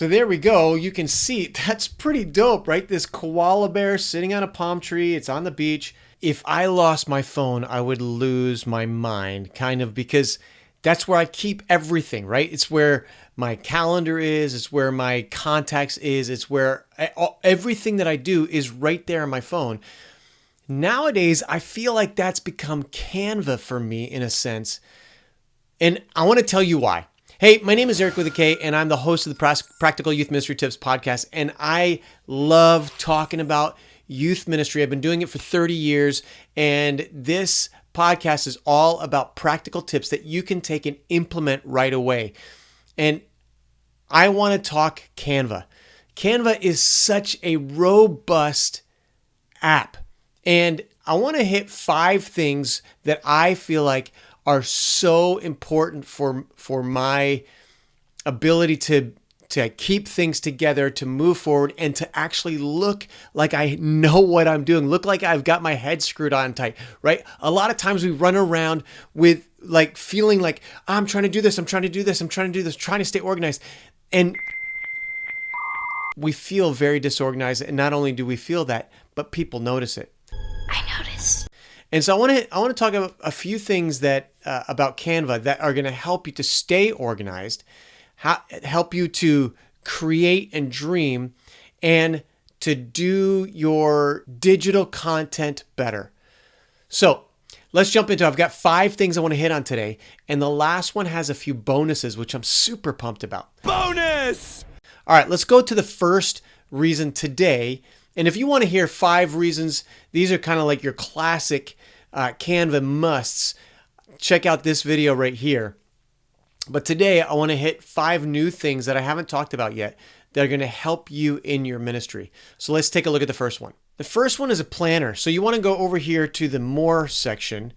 So there we go. You can see that's pretty dope, right? This koala bear sitting on a palm tree. It's on the beach. If I lost my phone, I would lose my mind, kind of, because that's where I keep everything, right? It's where my calendar is. It's where my contacts is. It's where everything that I do is right there on my phone. Nowadays, I feel like that's become Canva for me in a sense. And I want to tell you why. Hey, my name is Eric with a K, and I'm the host of the Practical Youth Ministry Tips podcast. And I love talking about youth ministry. I've been doing it for 30 years. And this podcast is all about practical tips that you can take and implement right away. And I want to talk Canva. Canva is such a robust app. And I want to hit 5 things that I feel like are so important for my ability to keep things together, to move forward, and to actually look like I know what I'm doing, look like I've got my head screwed on tight, right? A lot of times we run around with like feeling like, I'm trying to do this, I'm trying to do this, I'm trying to do this, trying to stay organized. And we feel very disorganized. And not only do we feel that, but people notice it. I noticed. And so I want to talk about a few things that about Canva that are going to help you to stay organized, help you to create and dream, and to do your digital content better. So let's jump into it. I've got 5 things I want to hit on today, and the last one has a few bonuses, which I'm super pumped about. Bonus! All right, let's go to the first reason today. And if you want to hear 5 reasons, these are kind of like your classic Canva musts, check out this video right here. But today I want to hit 5 new things that I haven't talked about yet that are going to help you in your ministry. So let's take a look at the first one. The first one is a planner. So you want to go over here to the More section,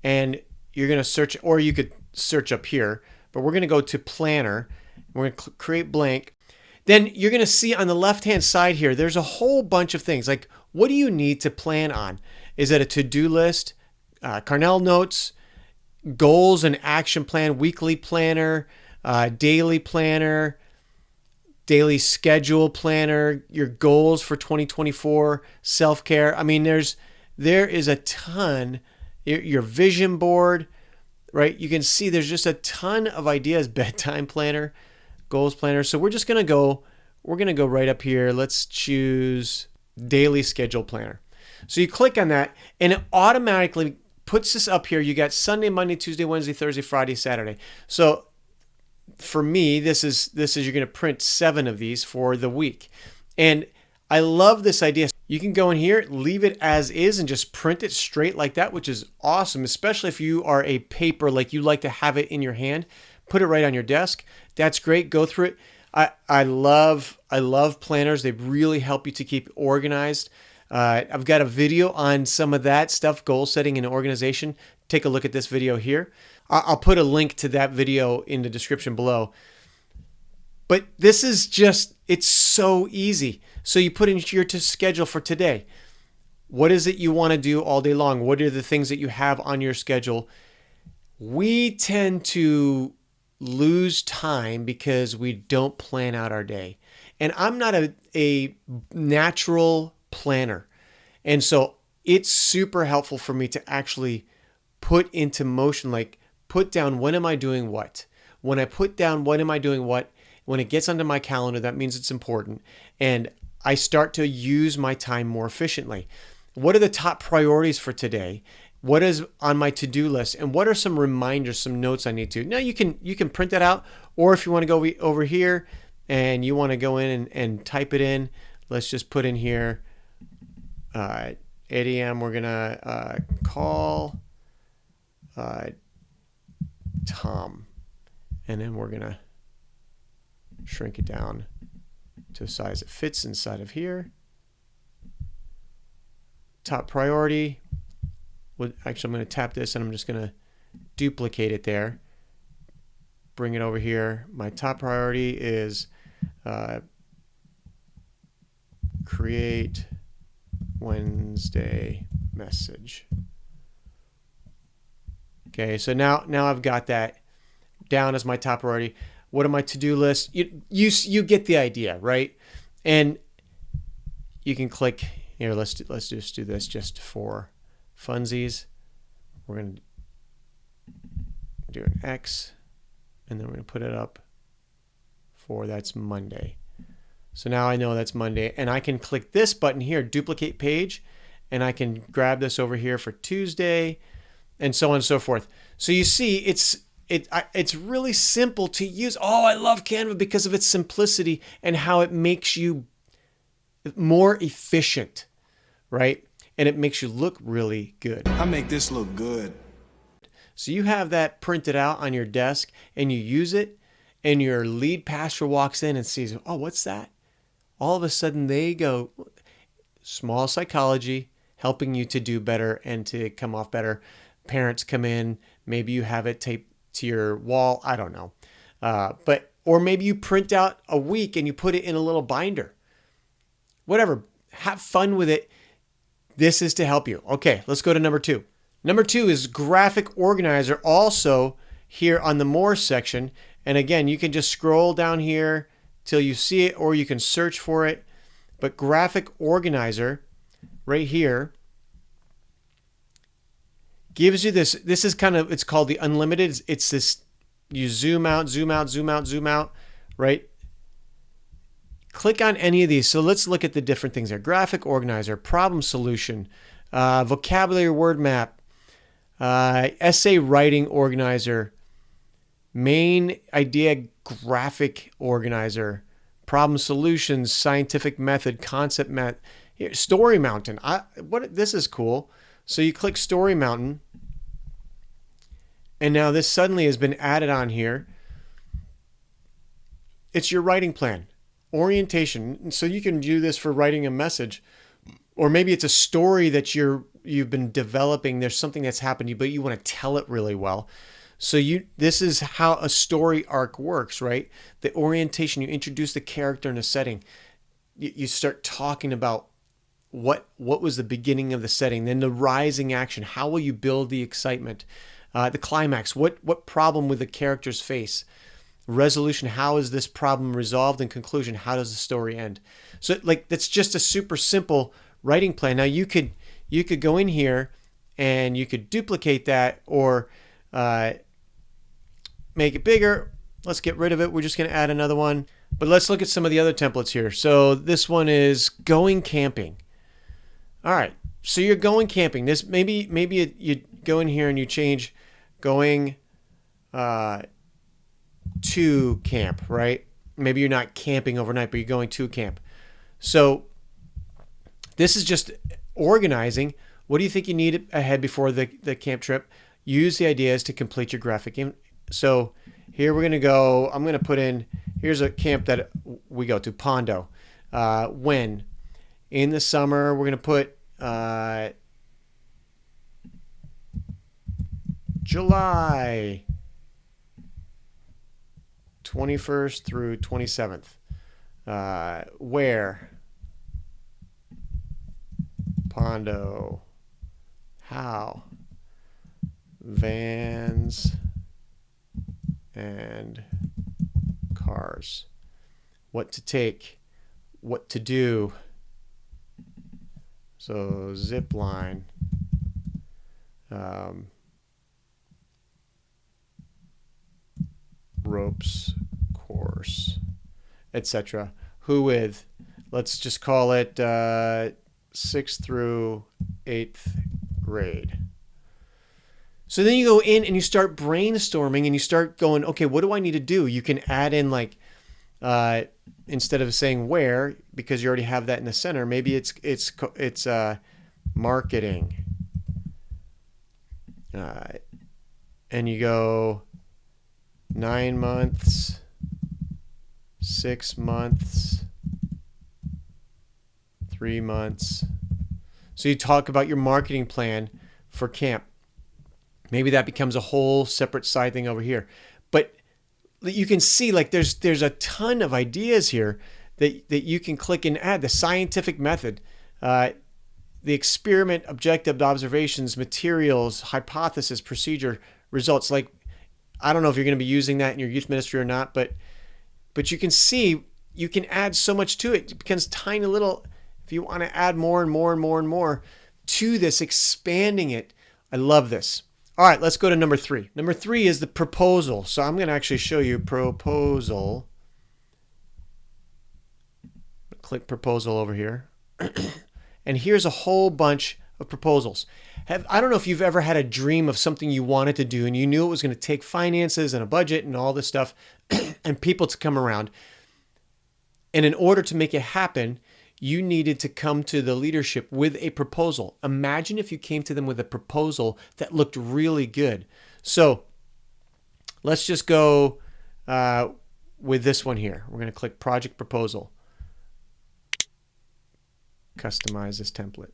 and you're going to search, or you could search up here, but we're going to go to Planner. We're going to create blank. Then you're going to see on the left-hand side here, there's a whole bunch of things. Like, what do you need to plan on? Is it a to-do list, Carnell notes, goals and action plan, weekly planner, daily planner, daily schedule planner, your goals for 2024, self-care. I mean, there is a ton, your vision board, right? You can see there's just a ton of ideas, bedtime planner, goals planner. So we're going to go right up here. Let's choose daily schedule planner. So you click on that and it automatically puts this up here. You got Sunday, Monday, Tuesday, Wednesday, Thursday, Friday, Saturday. So for me, this is you're going to print 7 of these for the week. And I love this idea. You can go in here, leave it as is, and just print it straight like that, which is awesome, especially if you are a paper, like you like to have it in your hand. Put it right on your desk. That's great. Go through it. I love planners. They really help you to keep organized. I've got a video on some of that stuff, goal setting and organization. Take a look at this video here. I'll put a link to that video in the description below. But this is just, it's so easy. So you put in your schedule for today. What is it you want to do all day long? What are the things that you have on your schedule? We tend to lose time because we don't plan out our day. And I'm not a natural planner. And so it's super helpful for me to actually put into motion, like put down when am I doing what? When I put down when am I doing what, when it gets onto my calendar, that means it's important. And I start to use my time more efficiently. What are the top priorities for today? What is on my to-do list? And what are some reminders, some notes I need to? Now you can print that out, or if you want to go over here and you want to go in and type it in, let's just put in here 8 a.m. We're going to call Tom. And then we're going to shrink it down to a size that fits inside of here. Top priority. Actually, I'm going to tap this and I'm just going to duplicate it there. Bring it over here. My top priority is create Wednesday message. Okay, so now I've got that down as my top priority. What are my to-do lists? You get the idea, right? And you can click here. Let's just do this just for funsies. We're going to do an X, and then we're going to put it up for that's Monday. So now I know that's Monday, and I can click this button here, duplicate page, and I can grab this over here for Tuesday, and so on and so forth. So you see, it's really simple to use. Oh, I love Canva because of its simplicity and how it makes you more efficient, right? And it makes you look really good. I make this look good. So you have that printed out on your desk and you use it, and your lead pastor walks in and sees, oh, what's that? All of a sudden they go, small psychology, helping you to do better and to come off better. Parents come in, maybe you have it taped to your wall, I don't know. Or maybe you print out a week and you put it in a little binder. Whatever, have fun with it. This is to help you. Okay, let's go to number 2. Number 2 is graphic organizer, also here on the more section. And again, you can just scroll down here till you see it, or you can search for it. But graphic organizer right here gives you this. This is kind of, it's called the unlimited. It's this, you zoom out, zoom out, zoom out, zoom out, right? Click on any of these. So let's look at the different things there. Graphic organizer, problem solution, vocabulary word map, essay writing organizer, main idea graphic organizer, problem solutions, scientific method, concept method, here, story mountain. This is cool. So you click story mountain, and now this suddenly has been added on here. It's your writing plan, orientation. So you can do this for writing a message, or maybe it's a story that you've been developing. There's something that's happened to you, but you want to tell it really well. So this is how a story arc works, right? The orientation, you introduce the character in a setting. You start talking about what was the beginning of the setting, then the rising action. How will you build the excitement? The climax, what problem will the characters face? Resolution, how is this problem resolved? And conclusion, how does the story end? So that's just a super simple writing plan. Now you could go in here and you could duplicate that, or make it bigger. Let's get rid of it. We're just going to add another one. But let's look at some of the other templates here. So this one is going camping. All right. So you're going camping. This maybe you go in here and you change going to camp, right? Maybe you're not camping overnight, but you're going to camp. So this is just organizing. What do you think you need ahead before the camp trip? Use the ideas to complete your graphic. So here we're going to go, I'm going to put in, here's a camp that we go to, Pondo. When? In the summer, we're going to put July 21st through 27th. Where? Pondo. How? Vans and cars. What to take, what to do. So zip line, ropes course, etc. Who with? Let's just call it 6th through 8th grade. So then you go in and you start brainstorming and you start going, okay, what do I need to do? You can add in like, instead of saying where, because you already have that in the center, maybe it's marketing. And you go 9 months, 6 months, 3 months. So you talk about your marketing plan for camp. Maybe that becomes a whole separate side thing over here. But you can see like there's a ton of ideas here that you can click and add. The scientific method, the experiment, objective observations, materials, hypothesis, procedure, results. Like I don't know if you're going to be using that in your youth ministry or not, but you can see you can add so much to it. It becomes tiny little, if you want to add more and more and more and more to this, expanding it. I love this. All right, let's go to number 3. Number 3 is the proposal. So I'm going to actually show you proposal. Click proposal over here. And here's a whole bunch of proposals. I don't know if you've ever had a dream of something you wanted to do and you knew it was going to take finances and a budget and all this stuff and people to come around. And in order to make it happen, you needed to come to the leadership with a proposal. Imagine if you came to them with a proposal that looked really good. So let's just go with this one here. We're going to click project proposal. Customize this template.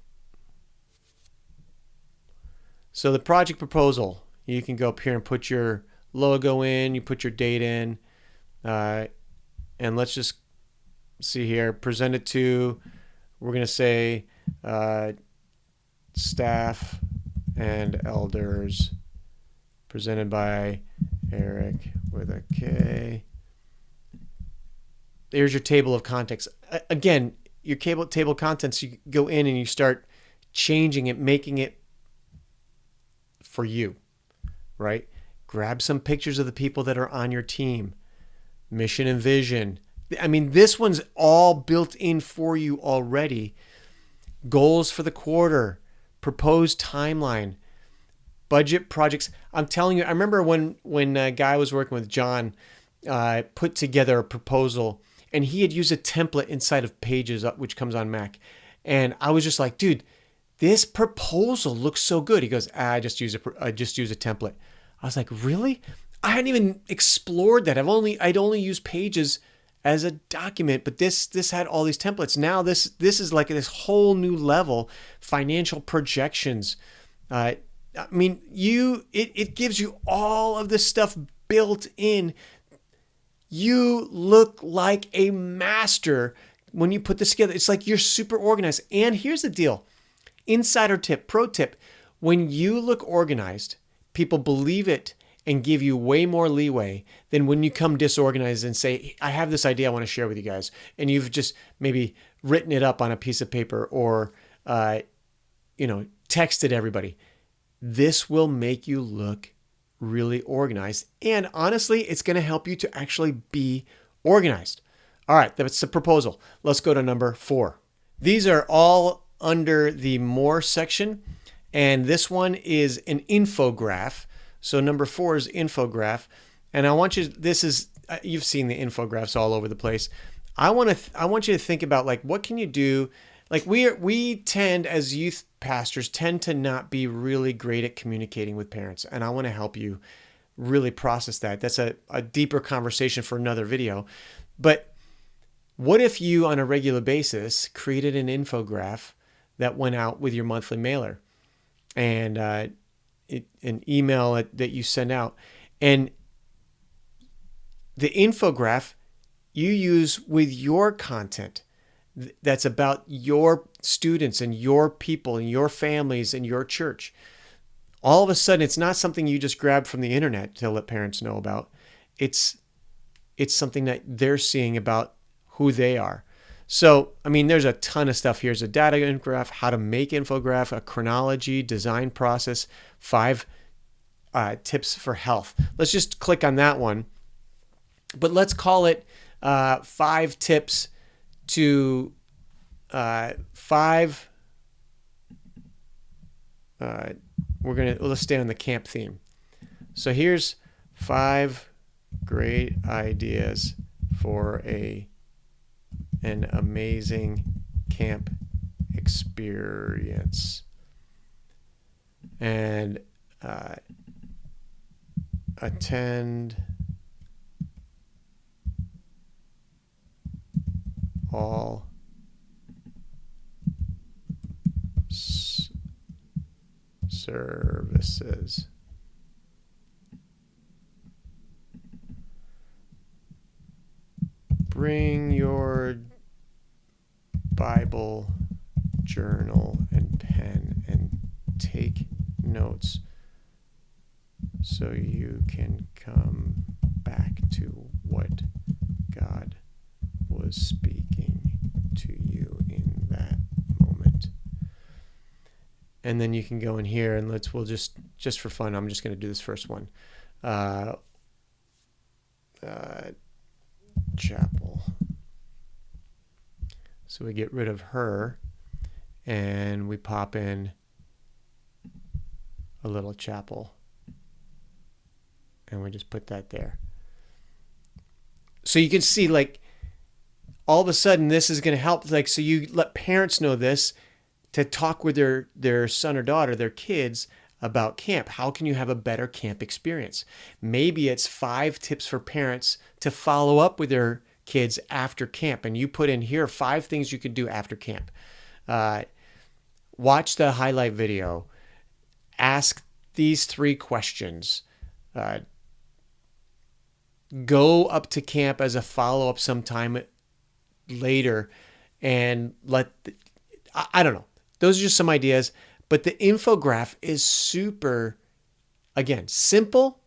So the project proposal, you can go up here and put your logo in, you put your date in, and let's just see here, present it to, we're going to say staff and elders, presented by Eric with a K. There's your table of contents. Again, your table of contents, you go in and you start changing it, making it for you, right? Grab some pictures of the people that are on your team, mission and vision. I mean, this one's all built in for you already. Goals for the quarter, proposed timeline, budget projects. I'm telling you, I remember when a guy I was working with, John, put together a proposal, and he had used a template inside of Pages, which comes on Mac. And I was just like, dude, this proposal looks so good. He goes, I just use a template. I was like, really? I hadn't even explored that. I'd only used Pages as a document, but this had all these templates. Now this is like this whole new level. Financial projections. I mean, it gives you all of this stuff built in. You look like a master when you put this together. It's like you're super organized. And here's the deal. Insider tip, pro tip, when you look organized, people believe it and give you way more leeway than when you come disorganized and say, I have this idea I want to share with you guys. And you've just maybe written it up on a piece of paper or, texted everybody. This will make you look really organized. And honestly, it's going to help you to actually be organized. All right, that's the proposal. Let's go to number 4. These are all under the more section, and this one is an infograph. So number 4 is infograph, and I want you, you've seen the infographs all over the place. I want you to think about, like, what can you do? Like, we tend, as youth pastors, to not be really great at communicating with parents, and I want to help you really process that. That's a deeper conversation for another video. But what if you, on a regular basis, created an infograph that went out with your monthly mailer and an email that you send out, and the infograph you use with your content that's about your students and your people and your families and your church. All of a sudden, it's not something you just grab from the internet to let parents know about. It's something that they're seeing about who they are. So, I mean, there's a ton of stuff. Here's a data infograph, how to make infograph, a chronology, design process, 5 tips for health. Let's just click on that one. But let's call it 5 tips to 5. Let's stay on the camp theme. So here's 5 great ideas for an amazing camp experience. And attend all services. Bring your Bible, journal, and pen and take notes so you can come back to what God was speaking to you in that moment. And then you can go in here and we'll just for fun, I'm just going to do this first one. Chapel. So we get rid of her and we pop in a little chapel. And we just put that there. So you can see, like, all of a sudden this is going to help. Like, so you let parents know this to talk with their son or daughter, their kids, about camp. How can you have a better camp experience? Maybe it's 5 tips for parents to follow up with their kids after camp. And you put in here 5 things you can do after camp. Watch the highlight video. Ask these 3 questions. Go up to camp as a follow-up sometime later and I don't know. Those are just some ideas. But the infograph is super, again, simple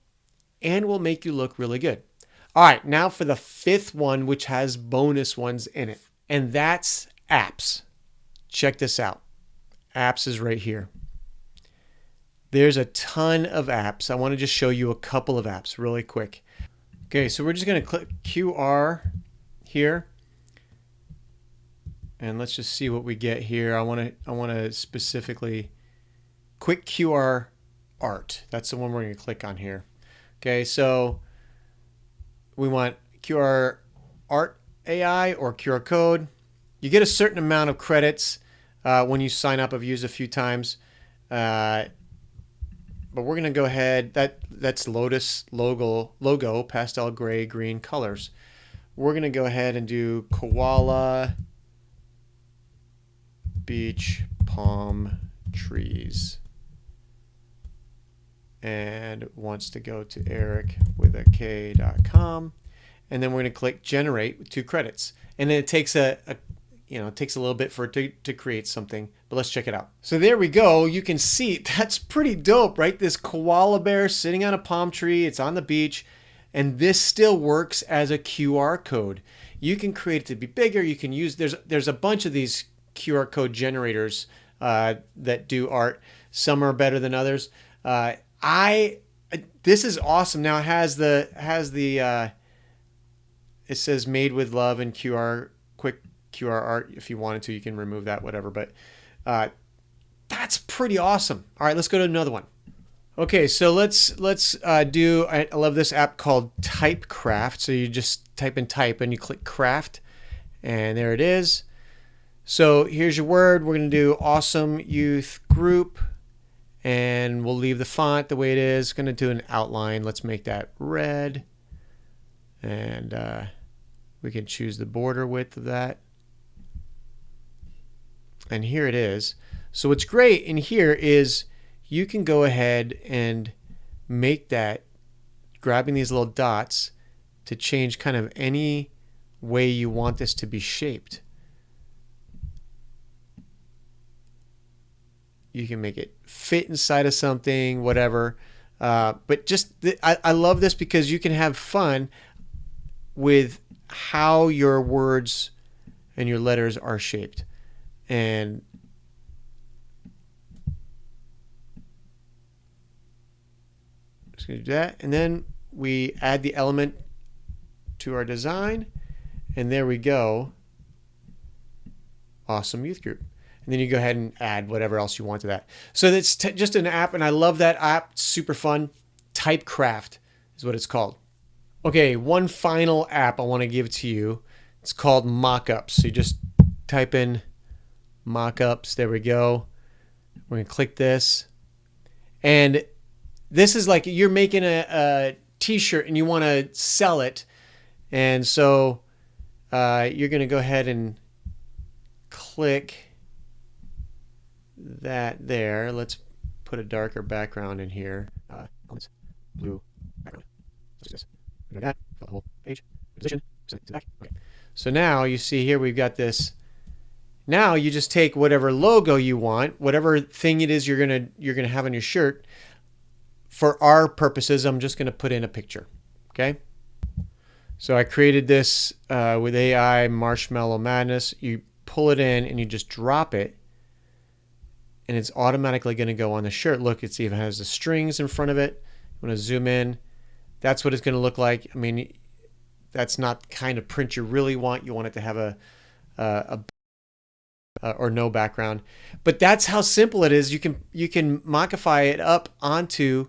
and will make you look really good. All right, now for the 5th one, which has bonus ones in it. And that's apps. Check this out. Apps is right here. There's a ton of apps. I want to just show you a couple of apps really quick. Okay, so we're just going to click QR here. And let's just see what we get here. I want to specifically quick QR art. That's the one we're going to click on here. Okay, so we want QR art AI or QR code. You get a certain amount of credits when you sign up. I've used a few times. But we're going to go ahead. That's Lotus logo, pastel gray, green colors. We're going to go ahead and do koala, beach, palm trees. And wants to go to Eric with a K.com. And then we're going to click generate with 2 credits. And then it takes it takes a little bit for it to create something, but let's check it out. So there we go. You can see that's pretty dope, right? This koala bear sitting on a palm tree. It's on the beach, and this still works as a QR code. You can create it to be bigger. You can use, there's a bunch of these QR code generators that do art. Some are better than others. This is awesome. Now it has the it says made with love and quick QR art. If you wanted to, you can remove that, whatever. But that's pretty awesome. All right, let's go to another one. Okay, so let's do. I love this app called Typecraft. So you just type in type and you click craft, and there it is. So here's your word. We're gonna do awesome youth group, and we'll leave the font the way it is. Gonna do an outline. Let's make that red, and we can choose the border width of that. And here it is. So what's great in here is you can go ahead and make that, grabbing these little dots to change kind of any way you want this to be shaped. You can make it fit inside of something, whatever. But just, I love this because you can have fun with how your words and your letters are shaped. And just going to do that. And then we add the element to our design. And there we go. Awesome youth group. And then you go ahead and add whatever else you want to that. So that's just an app, and I love that app. It's super fun. Typecraft is what it's called. Okay, one final app I want to give to you. It's called Mockups. So you just type in Mockups. There we go. We're going to click this. And this is like you're making a t-shirt and you want to sell it. And so you're going to go ahead and click that there. Let's put a darker background in here. Blue background. Let's do this. Like that. Fill the whole page. Position. Set it to the back. Okay. So now you see here we've got this. Now you just take whatever logo you want, whatever thing it is you're gonna have on your shirt, for our purposes, I'm just going to put in a picture. Okay. So I created this with AI Marshmallow Madness. You pull it in and you just drop it, and it's automatically going to go on the shirt. Look, it even has the strings in front of it. I'm going to zoom in. That's what it's going to look like. I mean, that's not the kind of print you really want. You want it to have a or no background. But that's how simple it is. You can mockify it up onto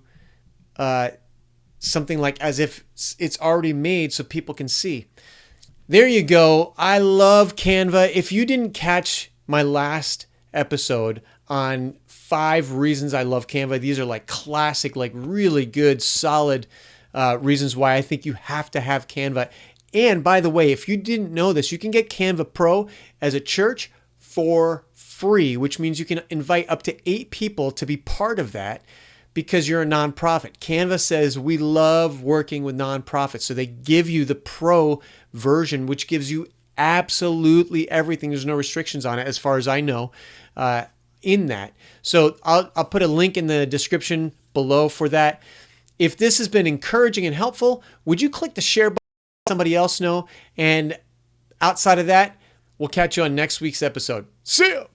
something like as if it's already made so people can see. There you go. I love Canva. If you didn't catch my last episode on 5 reasons I love Canva, these are like classic, like really good, solid reasons why I think you have to have Canva. And by the way, if you didn't know this, you can get Canva Pro as a church for free, which means you can invite up to 8 people to be part of that because you're a nonprofit. Canva says we love working with nonprofits, so they give you the Pro version, which gives you absolutely everything. There's no restrictions on it as far as I know in that. So I'll put a link in the description below for that. If this has been encouraging and helpful, would you click the share button, let somebody else know? And outside of that, we'll catch you on next week's episode. See ya!